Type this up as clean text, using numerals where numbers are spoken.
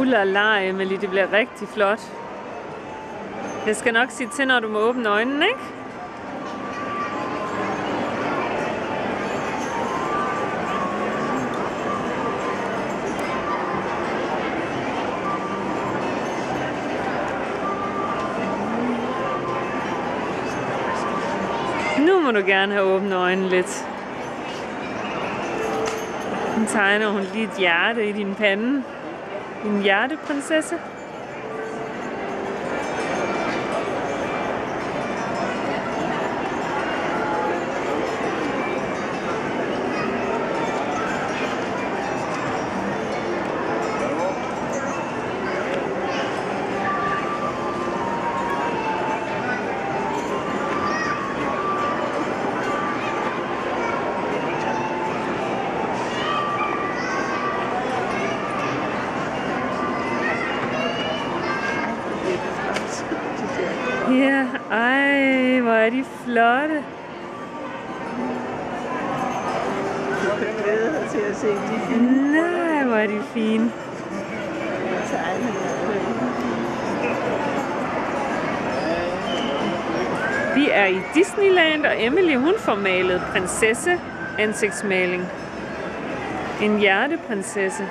La, Emily, det bliver rigtig flot. Jeg skal nok sige til, når du må åbne øjnene, ikke? Nu må du gerne have åbnet øjnene lidt. Nu tegner hun lige et hjerte i din pande. Din hjerteprinsesse. Ja, ej, hvor er de flotte. Jeg glæder mig til at se de fine. Nej, hvor er de fine. Vi er i Disneyland, og Emily, hun får malet prinsesse ansigtsmaling. En hjerteprinsesse.